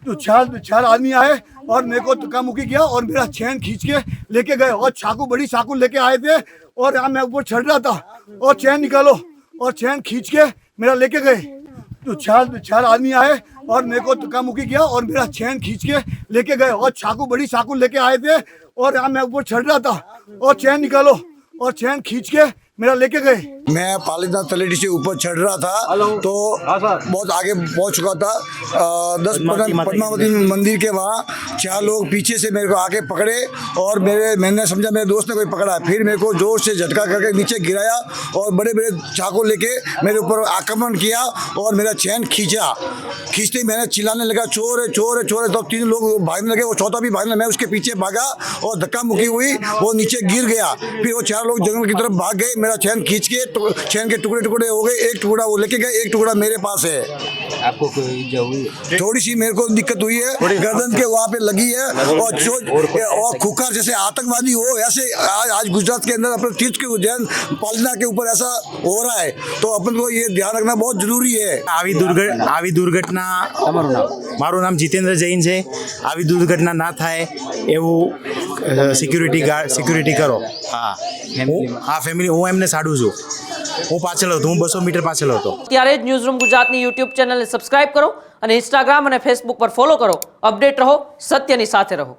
तो चार आदमी आए और मेरे को धक्का मुक्की किया और मेरा चैन खींच के लेके गए और बड़ी चाकू लेके आए थे और यहाँ मैं ऊपर चढ़ रहा था और चैन निकालो और चैन खींच के मेरा लेके गए। तो चार आदमी आए और मेरे को धक्का मुक्की किया और मेरा चैन खींच के लेके गए और बड़ी चाकू लेके आए थे और यहाँ मैं ऊपर चढ़ रहा था और चैन निकालो और चैन खींच के मेरा लेके गए। मैं पालीनाथ तलेटी से ऊपर चढ़ रहा था तो बहुत आगे पहुंच चुका था 10 पद्मावती मंदिर के वहाँ 4 लोग पीछे से मेरे को आके पकड़े और मैंने समझा मेरे दोस्त ने कोई पकड़ा, फिर मेरे को जोर से झटका करके नीचे गिराया और बड़े बड़े चाकू लेके मेरे ऊपर आक्रमण किया और मेरा चैन खींचते ही मैंने चिल्लाने लगा चोर है चोर है चोर है। तो 3 लोग भागने लगे, वो चौथा भी भागने, मैं उसके पीछे भागा और धक्का मुक्की हुई, वो नीचे गिर गया। फिर वो 4 लोग जंगल की तरफ भाग गए, मेरा चैन खींच के चैन के टुकड़े हो गए, एक टुकड़ा वो लेके गए, एक टुकड़ा मेरे पास है। आपको कोई हुई? थोड़ी सी मेरे को दिक्कत हुई है, गर्दन के वहाँ पे लगी है और खुखार जैसे आतंकवादी हो ऐसे आज गुजरात के अंदर अपने तीर्थ के उज्जैन पालना के ऊपर ऐसा हो रहा है, तो अपन को ये ध्यान रखना बहुत जरूरी है। આવી દુર્ઘટના મારું નામ જીતેન્દ્ર જૈન છે। આવી દુર્ઘટના ના થાય એવું સિક્યુરિટી કરો। હા ફેમિલી હું એમને સાડું છું, હું પાછળ હતો, હું 200 મીટર પાછળ હતો। ત્યારે જ ન્યૂઝરૂમ ગુજરાતની યુટ્યુબ ચેનલને સબસ્ક્રાઇબ કરો અને ઇન્સ્ટાગ્રામ અને ફેસબુક પર ફોલો કરો। અપડેટ રહો, સત્યની સાથે રહો।